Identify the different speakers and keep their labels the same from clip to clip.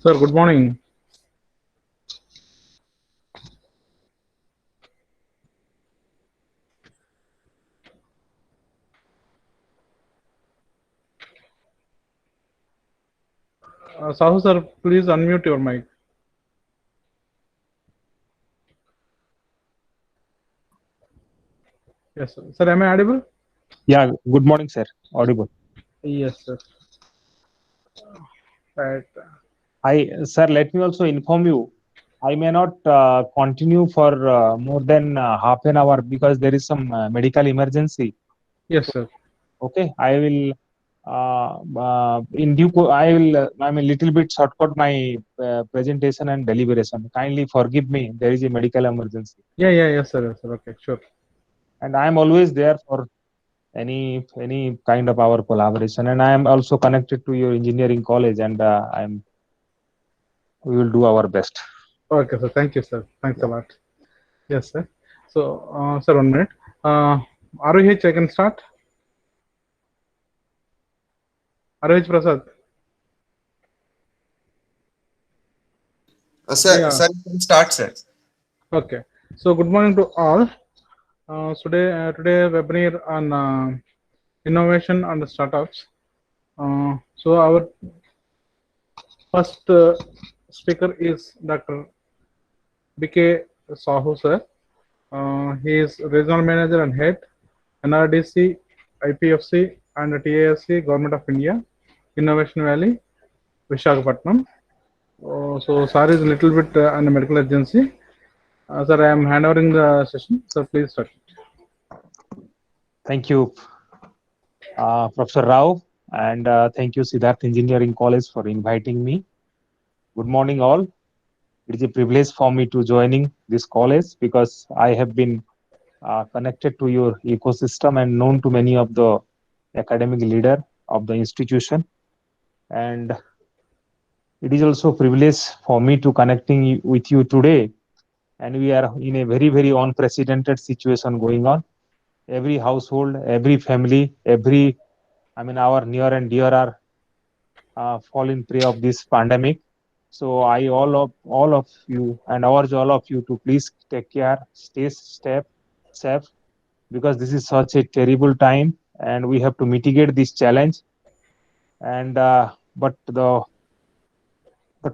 Speaker 1: Sir, good morning. Sahu sir, please unmute your mic. Yes, sir. Sir, am I audible?
Speaker 2: Yeah, good morning, sir. Audible.
Speaker 1: Yes, sir. Right.
Speaker 2: Sir, let me also inform you, I may not continue for more than half an hour because there is some medical emergency.
Speaker 1: Yes,
Speaker 2: So,
Speaker 1: sir.
Speaker 2: okay, I will, I will, I'm a little bit shortcut my presentation and deliberation. Kindly forgive me. There is a medical emergency.
Speaker 1: Yeah, yes, sir. Yes, sir. Okay, sure.
Speaker 2: And I am always there for any kind of our collaboration. And I am also connected to your engineering college and we will do our best.
Speaker 1: Okay, sir. Thank you, sir. Thanks a
Speaker 2: Yeah.
Speaker 1: lot. Yes, sir. So, sir, 1 minute. ROH, I can start. ROH Prasad.
Speaker 3: Sir,
Speaker 1: Yeah.
Speaker 3: sir, you can start, sir.
Speaker 1: Okay. So, good morning to all. Today webinar on innovation and startups. So, our first speaker is Dr. BK Sahu, sir. He is regional manager and head NRDC, IPFC, and TASC, Government of India, Innovation Valley, Vishakhapatnam. So, sir is a little bit on a medical agency. Sir, I am handovering the session. Sir, please start.
Speaker 2: Thank you, Professor Rao, and thank you, Siddharth Engineering College, for inviting me. Good morning, all. It is a privilege for me to joining this college because I have been connected to your ecosystem and known to many of the academic leader of the institution. And it is also a privilege for me to connecting with you today. And we are in a very unprecedented situation going on. Every household, every family, our near and dear are fallen prey of this pandemic. So I all of you and urge all of you to please take care, stay safe, because this is such a terrible time, and we have to mitigate this challenge. And but the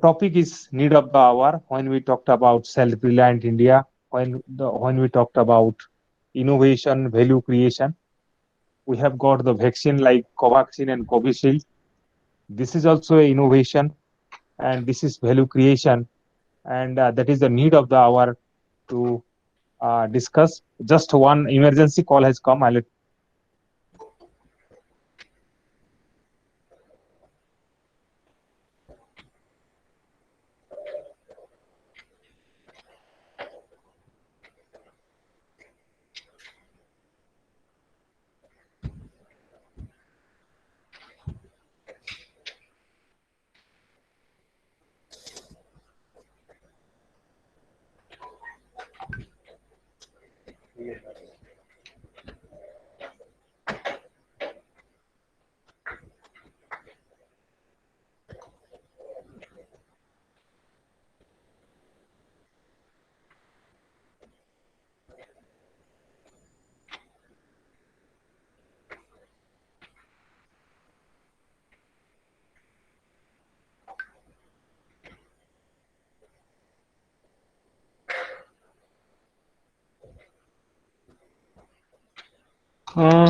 Speaker 2: topic is need of the hour when we talked about self-reliant India, when we talked about innovation, value creation. We have got the vaccine like Covaxin and Covishield. This is also a innovation, and this is value creation, and that is the need of the hour to discuss. Just one emergency call has come. I'll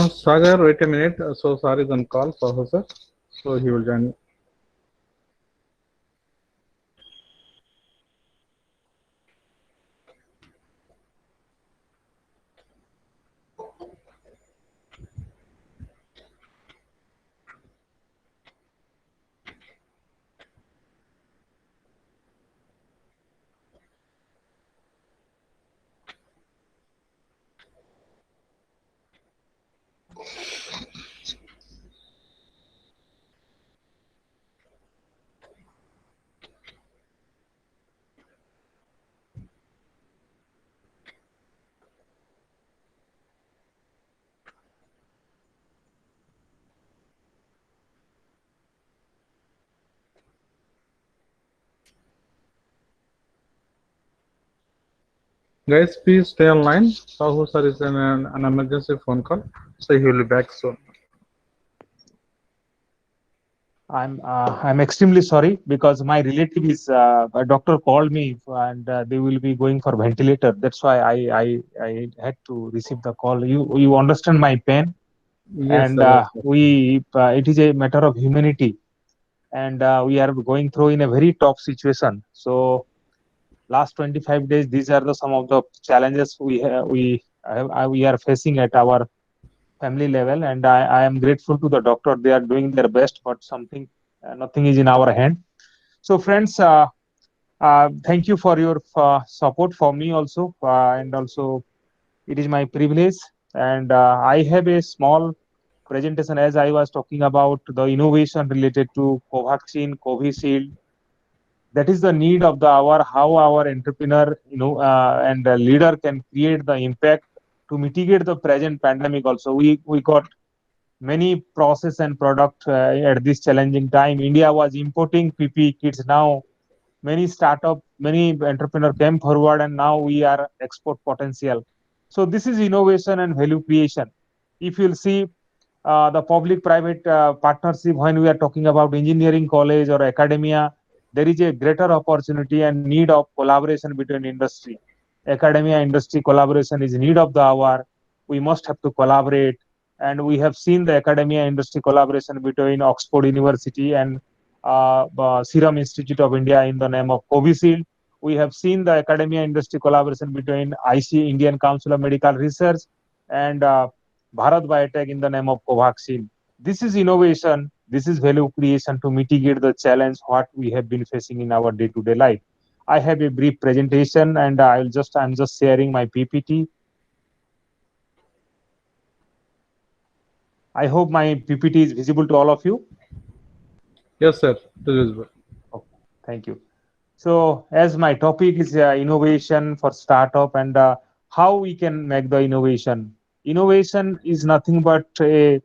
Speaker 1: Sagar, wait a minute. So, sir is on call, Sahu, sir. So, he will join. Guys, please stay online. Sahu sir is in an emergency phone call, so he will be back soon.
Speaker 2: I'm extremely sorry because my relative is a doctor called me and they will be going for ventilator. That's why I had to receive the call. You understand my pain,
Speaker 1: Yes,
Speaker 2: and
Speaker 1: sir. Yes, sir.
Speaker 2: we it is a matter of humanity, and we are going through in a very tough situation. So last 25 days, these are the some of the challenges we are facing at our family level, and I am grateful to the doctor. They are doing their best, but something nothing is in our hand. So friends, thank you for your support for me also, and also it is my privilege. And I have a small presentation as I was talking about the innovation related to Covaxin, Covishield. That is the need of the hour. How our entrepreneur, and the leader can create the impact to mitigate the present pandemic. Also, we got many process and product at this challenging time. India was importing PPE kits. Now many startup, many entrepreneur came forward, and now we are export potential. So this is innovation and value creation. If you'll see the public-private partnership, when we are talking about engineering college or academia, there is a greater opportunity and need of collaboration between industry. Academia industry collaboration is need of the hour. We must have to collaborate, and we have seen the academia industry collaboration between Oxford University and Serum Institute of India in the name of Covishield. We have seen the academia industry collaboration between IC, Indian Council of Medical Research, and Bharat Biotech in the name of Covaxin. This is innovation. This is value creation to mitigate the challenge what we have been facing in our day-to-day life. I have a brief presentation, and I'm just sharing my PPT. I hope my PPT is visible to all of you.
Speaker 1: Yes, sir. It is visible.
Speaker 2: Okay, thank you. So, as my topic is innovation for startup and how we can make the innovation. Innovation is nothing but a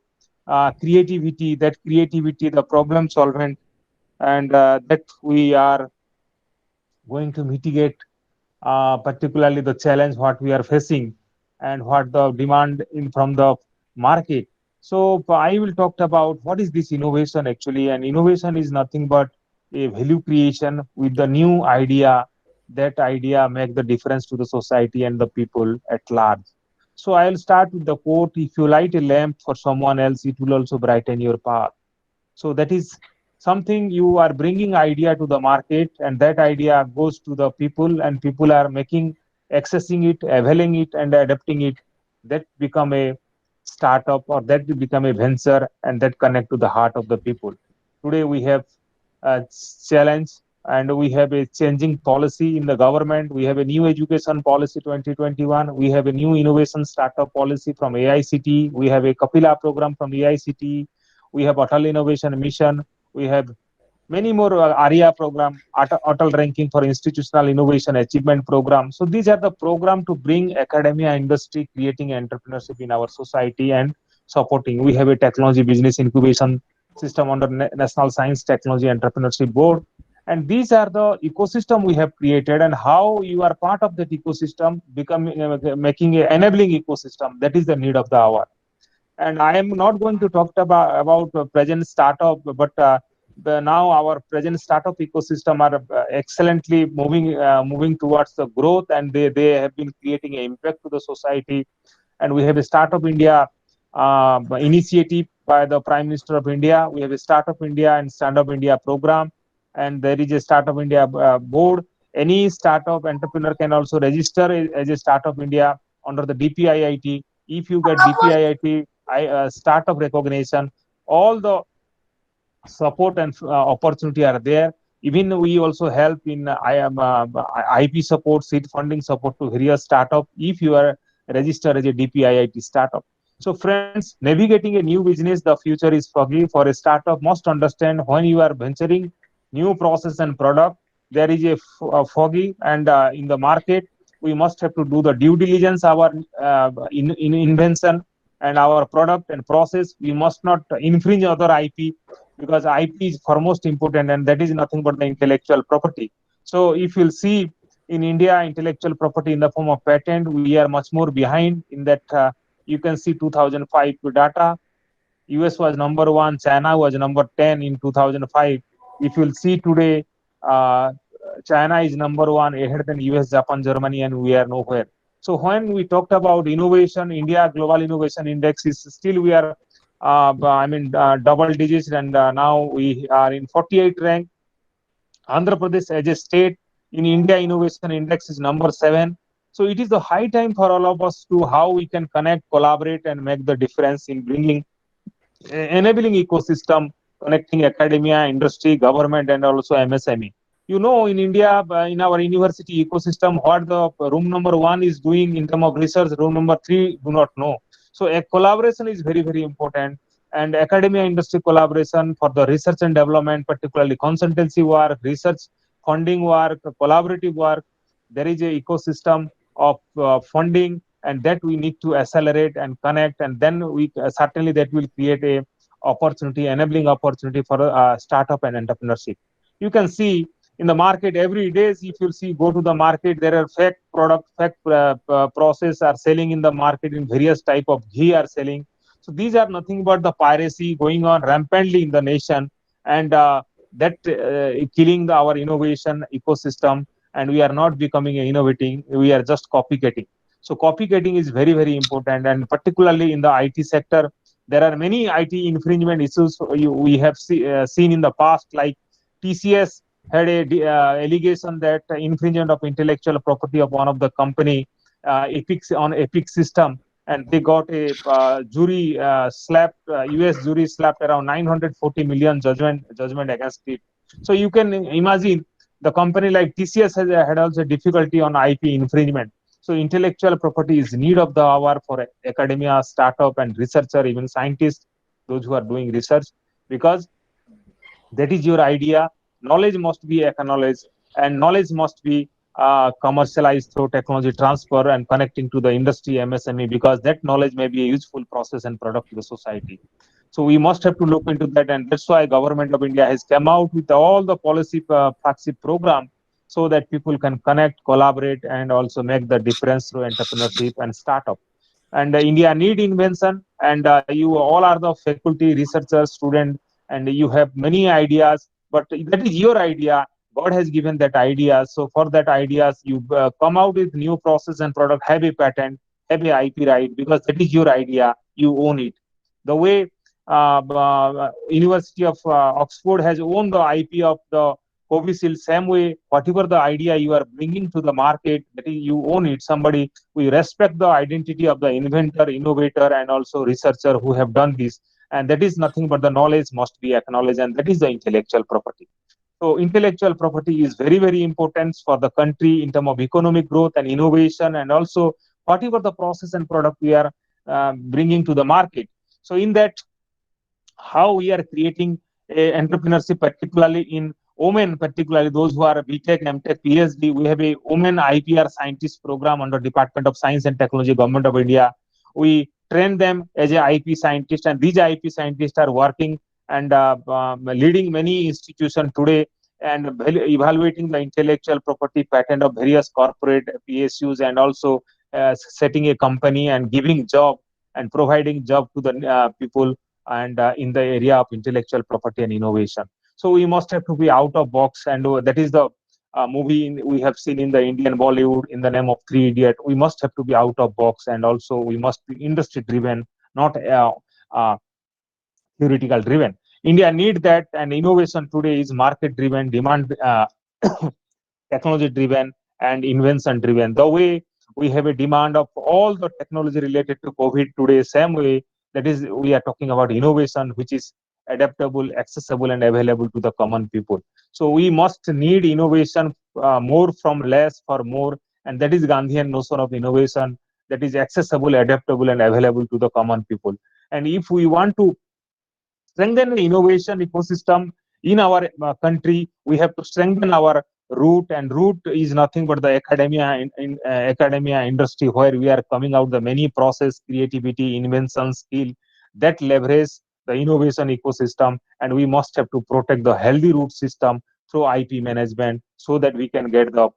Speaker 2: creativity. That creativity, the problem solvent, and that we are going to mitigate, particularly the challenge what we are facing and what the demand in from the market. So I will talk about what is this innovation actually, and innovation is nothing but a value creation with the new idea. That idea make the difference to the society and the people at large. So I'll start with the quote: "If you light a lamp for someone else, it will also brighten your path." So that is something you are bringing idea to the market, and that idea goes to the people, and people are making, accessing it, availing it, and adapting it. That become a startup, or that become a venture, and that connect to the heart of the people. Today we have a challenge, and we have a changing policy in the government. We have a new education policy 2021. We have a new innovation startup policy from AICT. We have a Kapila program from AICT. We have Atal Innovation Mission. We have many more ARIA program, Atal Ranking for Institutional Innovation Achievement program. So these are the program to bring academia, industry, creating entrepreneurship in our society and supporting. We have a technology business incubation system under National Science Technology Entrepreneurship Board. And these are the ecosystem we have created, and how you are part of that ecosystem, becoming making a enabling ecosystem. That is the need of the hour. And I am not going to talk about present startup, but now our present startup ecosystem are excellently moving towards the growth, and they have been creating an impact to the society. And we have a Startup India initiative by the Prime Minister of India. We have a Startup India and Stand Up India program, and there is a Startup India board. Any startup entrepreneur can also register as a Startup India under the DPIIT. If you get DPIIT startup recognition, all the support and opportunity are there. Even we also help in I am IP support, seed funding support to various startup if you are registered as a DPIIT startup. So friends, navigating a new business, the future is foggy. For a startup, must understand when you are venturing new process and product, there is a foggy, and in the market, we must have to do the due diligence our in invention and our product and process. We must not infringe other IP, because IP is foremost important, and that is nothing but the intellectual property. So if you'll see, In India, intellectual property in the form of patent, we are much more behind in that. You can see 2005 data. US was number one, China was number 10 in 2005. If you'll see today, uh, China is number one ahead than US, Japan, Germany, and we are nowhere. So when we talked about innovation, India Global Innovation Index is still we are, double digits, and now we are in 48th rank. Andhra Pradesh as a state in India Innovation Index is number 7. So it is the high time for all of us to how we can connect, collaborate, and make the difference in bringing enabling ecosystem connecting academia, industry, government, and also MSME. You know, in India, in our university ecosystem, what the room number one is doing in terms of research, room number three do not know. So a collaboration is very, very important. And academia industry collaboration for the research and development, particularly consultancy work, research funding work, collaborative work, there is a ecosystem of funding, and that we need to accelerate and connect, and then we certainly that will create a opportunity, enabling opportunity for startup and entrepreneurship. You can see in the market every day, if you see go to the market, there are fake product, fake process are selling in the market, in various type of ghee are selling. So these are nothing but the piracy going on rampantly in the nation, and that killing our innovation ecosystem, and we are not becoming innovating, we are just copycatting. So copycatting is very, very important, and particularly in the IT sector, there are many IT infringement issues we have seen in the past, like TCS had a allegation that infringement of intellectual property of one of the company, Epic, on Epic system, and they got a jury slapped, US jury slapped around 940 million judgment against it. So you can imagine the company like TCS had also difficulty on IP infringement. So intellectual property is need of the hour for academia, startup, and researcher, even scientists, those who are doing research, because that is your idea. Knowledge must be acknowledged, and knowledge must be commercialized through technology transfer and connecting to the industry MSME, because that knowledge may be a useful process and product to the society. So we must have to look into that, and that's why Government of India has come out with all the policy flagship program, so that people can connect, collaborate, and also make the difference through entrepreneurship and startup. And India need invention, and you all are the faculty, researchers, student, and you have many ideas, but that is your idea. God has given that idea, so for that ideas you come out with new process and product, have a patent, have a IP right, because that is your idea, you own it. The way University of Oxford has owned the IP of the Covishield, same way whatever the idea you are bringing to the market, that is you own it. Somebody, we respect the identity of the inventor, innovator, and also researcher who have done this, and that is nothing but the knowledge must be acknowledged, and that is the intellectual property. So intellectual property is very, very important for the country in terms of economic growth and innovation, and also whatever the process and product we are bringing to the market. So in that, how we are creating a entrepreneurship, particularly in women, particularly those who are BTech, MTech, PhD. We have a women IPR scientist program under Department of Science and Technology, Government of India. We train them as a IP scientist, and these IP scientists are working and leading many institutions today, and evaluating the intellectual property patent of various corporate PSUs, and also setting a company and giving job and providing job to the people, and in the area of intellectual property and innovation. So we must have to be out of box, and that is the movie we have seen in the Indian Bollywood in the name of Three Idiot. We must have to be out of box, and also we must be industry driven, not uh, theoretical driven. India need that, and innovation today is market driven, demand technology driven, and invention driven. The way we have a demand of all the technology related to COVID today, same way that is we are talking about innovation, which is adaptable, accessible, and available to the common people. So we must need innovation, more from less for more, and that is Gandhian notion of innovation, that is accessible, adaptable, and available to the common people. And if we want to strengthen the innovation ecosystem in our country, we have to strengthen our root, and root is nothing but the academia academia industry, where we are coming out the many process, creativity, invention, skill that leverage the innovation ecosystem, and we must have to protect the healthy root system through IP management, so that we can get the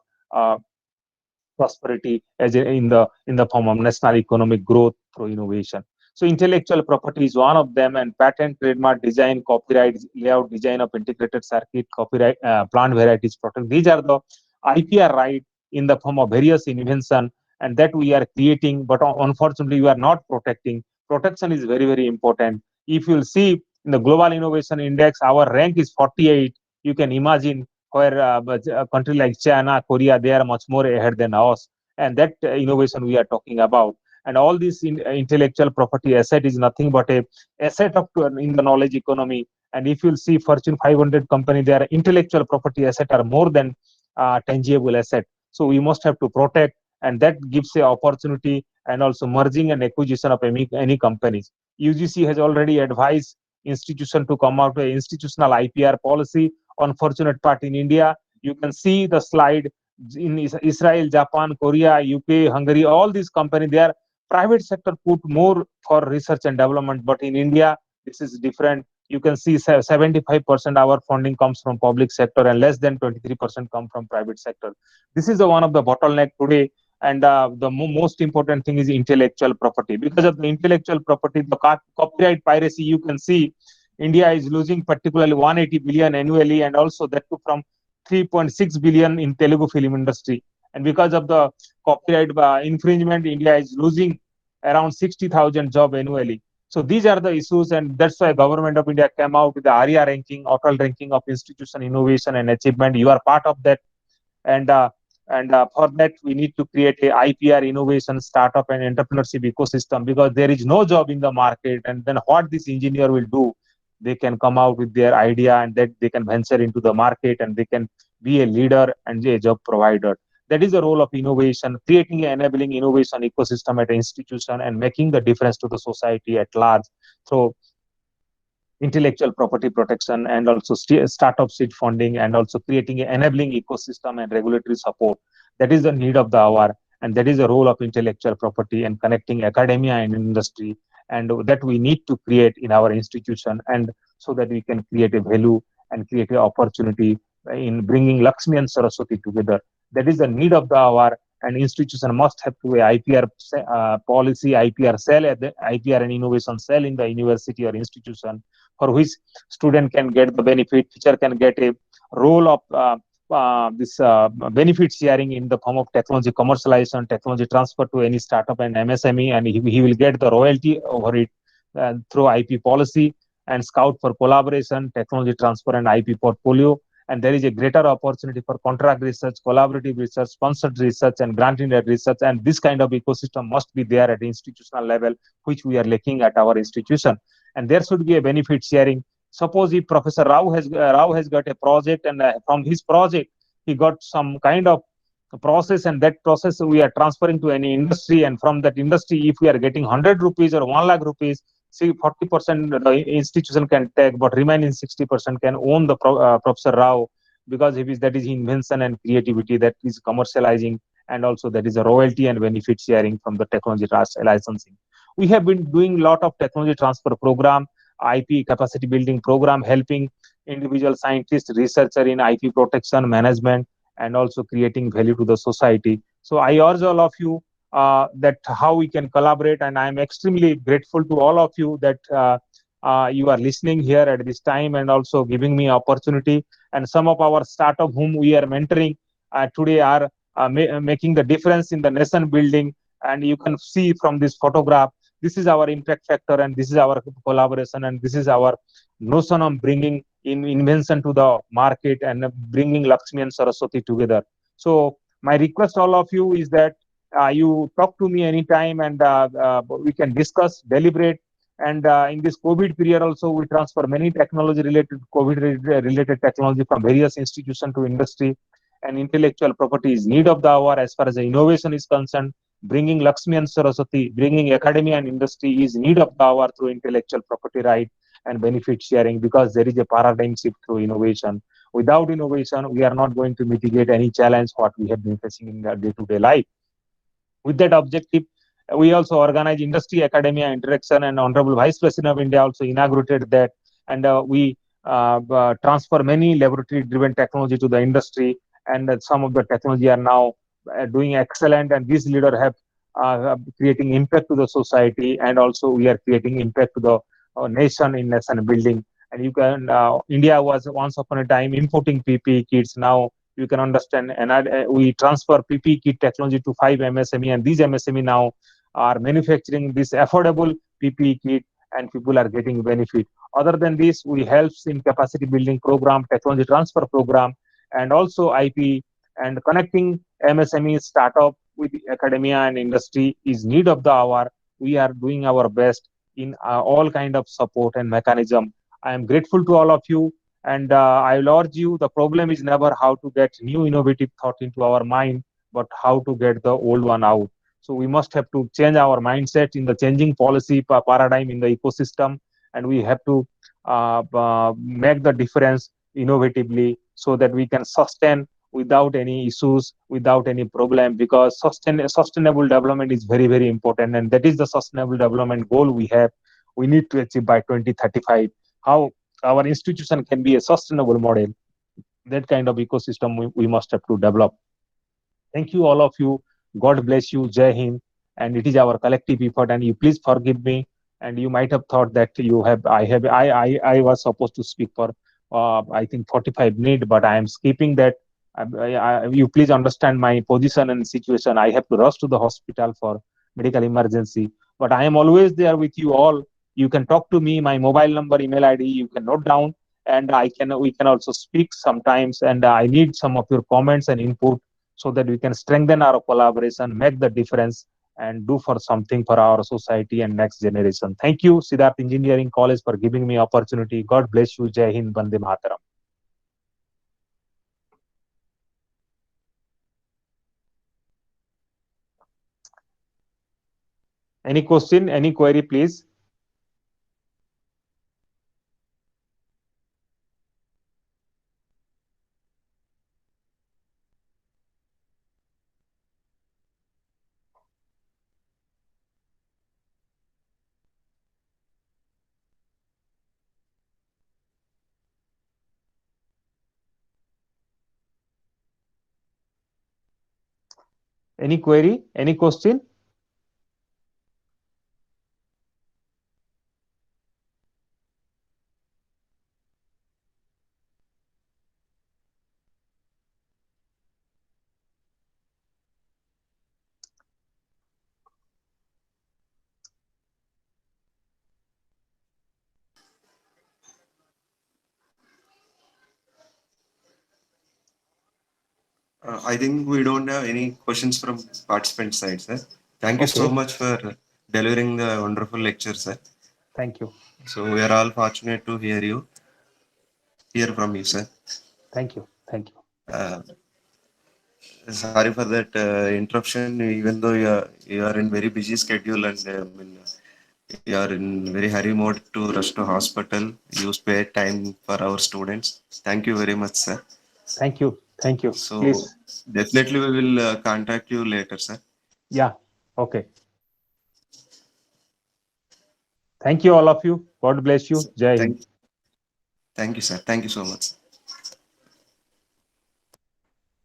Speaker 2: prosperity in the form of national economic growth through innovation. So intellectual property is one of them, and patent, trademark, design, copyright, layout, design of integrated circuit, copyright, plant varieties, product. These are the IPR right in the form of various invention, and that we are creating, but unfortunately we are not protecting. Protection is very, very important. If you'll see in the global innovation index, our rank is 48. You can imagine where a country like China, Korea, they are much more ahead than us. And that innovation we are talking about. And all this intellectual property asset is nothing but a asset of in the knowledge economy. And if you'll see Fortune 500 company, their intellectual property asset are more than tangible asset. So we must have to protect, and that gives a opportunity and also merging and acquisition of any companies. UGC has already advised institution to come out with an institutional IPR policy. Unfortunate part in India, you can see the slide in Israel, Japan, Korea, UK, Hungary, all these companies, they are private sector put more for research and development, but in India, this is different. You can see 75% our funding comes from public sector and less than 23% come from private sector. This is the one of the bottleneck today. And the most important thing is intellectual property. Because of the intellectual property, the copyright piracy, you can see India is losing particularly 180 billion annually, and also that too from 3.6 billion in Telugu film industry. And because of the copyright infringement, India is losing around 60,000 jobs annually. So these are the issues, and that's why Government of India came out with the ARIA ranking, total ranking of institution innovation and achievement. You are part of that, and for that we need to create a IPR innovation startup and entrepreneurship ecosystem, because there is no job in the market. And then what this engineer will do, they can come out with their idea, and that they can venture into the market, and they can be a leader and a job provider. That is the role of innovation, creating an enabling innovation ecosystem at an institution and making the difference to the society at large through intellectual property protection and also startup seed funding, and also creating an enabling ecosystem and regulatory support. That is the need of the hour, and that is the role of intellectual property and connecting academia and industry, and that we need to create in our institution, and so that we can create a value and create an opportunity in bringing Lakshmi and Saraswati together. That is the need of the hour, and institution must have to a IPR policy, IPR cell, IPR and innovation cell in the university or institution, for which student can get the benefit, teacher can get a role of this benefit sharing in the form of technology commercialization, technology transfer to any startup and MSME, and he will get the royalty over it through IP policy, and scout for collaboration, technology transfer, and IP portfolio. And there is a greater opportunity for contract research, collaborative research, sponsored research, and grant-led research. And this kind of ecosystem must be there at the institutional level, which we are lacking at our institution. And there should be a benefit sharing. Suppose if Professor Rao has got a project, and from his project he got some kind of process, and that process we are transferring to any industry, and from that industry, if we are getting 100 rupees or 1 lakh rupees, see 40% the institution can take, but remaining 60% can own the Professor Rao, because that is invention and creativity that is commercializing, and also that is a royalty and benefit sharing from the technology licensing. We have been doing a lot of technology transfer program, IP capacity building program, helping individual scientists, researcher in IP protection management, and also creating value to the society. So I urge all of you that how we can collaborate, and I am extremely grateful to all of you that you are listening here at this time, and also giving me opportunity. And some of our startup whom we are mentoring today are making the difference in the nation building. And you can see from this photograph, this is our impact factor, and this is our collaboration, and this is our notion of bringing in invention to the market and bringing Lakshmi and Saraswati together. So my request all of you is that you talk to me anytime, and we can discuss, deliberate. And in this COVID period also, we transfer many technology related, COVID related technology from various institutions to industry. And intellectual property is need of the hour as far as the innovation is concerned. Bringing Lakshmi and Saraswati, bringing academia and industry is need of the hour through intellectual property right and benefit sharing, because there is a paradigm shift through innovation. Without innovation, we are not going to mitigate any challenge what we have been facing in our day-to-day life. With that objective, we also organize industry academia interaction, and Honorable Vice President of India also inaugurated that. And we transfer many laboratory driven technology to the industry, and some of the technology are now doing excellent, and these leaders have creating impact to the society, and also we are creating impact to the nation in nation building. And you can India was once upon a time importing PPE kits. Now you can understand, and we transfer PPE kit technology to 5 MSME, and these MSME now are manufacturing this affordable PPE kit, and people are getting benefit. Other than this, we helps in capacity building program, technology transfer program, and also IP, and connecting MSME startup with academia and industry is need of the hour. We are doing our best in all kind of support and mechanism. I am grateful to all of you, and I will urge you. The problem is never how to get new innovative thought into our mind, but how to get the old one out. So we must have to change our mindset in the changing policy paradigm in the ecosystem, and we have to make the difference innovatively so that we can sustain without any issues, without any problem, because sustainable development is very, very important. And that is the sustainable development goal we need to achieve by 2035. How our institution can be a sustainable model, that kind of ecosystem we must have to develop. Thank you, all of you. God bless you. Jai Hind. And it is our collective effort. And you please forgive me. And you might have thought that I was supposed to speak for, I think 45 minutes, but I am skipping that. You please understand my position and situation. I have to rush to the hospital for medical emergency, but I am always there with you all. You can talk to me. My mobile number, email ID, you can note down, and we can also speak sometimes. And I need some of your comments and input so that we can strengthen our collaboration, make the difference, and do for something for our society and next generation. Thank you, Siddharth Engineering College, for giving me opportunity. God bless you. Jai Hind, Bande Mataram. Any question, any query, please? Any query, any question?
Speaker 3: I think we don't have any questions from participant side, sir. Thank you so
Speaker 2: Okay,
Speaker 3: much for delivering the wonderful lecture, sir.
Speaker 2: thank you.
Speaker 3: So we are all fortunate to hear from you, sir.
Speaker 2: Thank you. Thank you.
Speaker 3: Uh, Sorry for that interruption. Even though you are in very busy schedule, and you are in very hurry mode to rush to hospital, you spare time for our students. Thank you very much, sir.
Speaker 2: Thank you. Thank you.
Speaker 3: So
Speaker 2: Please.
Speaker 3: definitely we will contact you later, sir.
Speaker 2: Yeah. Okay. Thank you, all of you. God bless you. Jai Hind.
Speaker 3: Thank, thank you, sir. Thank you so much.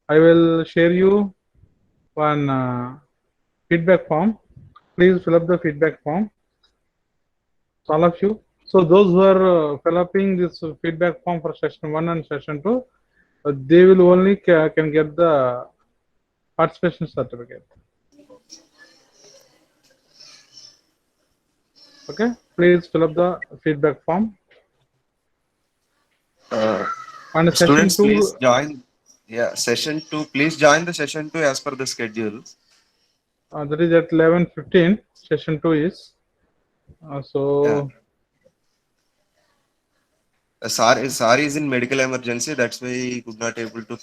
Speaker 1: I will share you one feedback form. Please fill up the feedback form, all of you. So those who are filling this feedback form for session 1 and session 2, they will only can get the participation certificate. Okay, please fill up the feedback form. And session
Speaker 3: Students,
Speaker 1: 2,
Speaker 3: please join. Yeah, session 2. Please join the session 2 as per the schedule.
Speaker 1: that is at 11:15. Session 2 is
Speaker 3: Yeah.
Speaker 1: so.
Speaker 3: Sar is in medical emergency. That's why he could not able to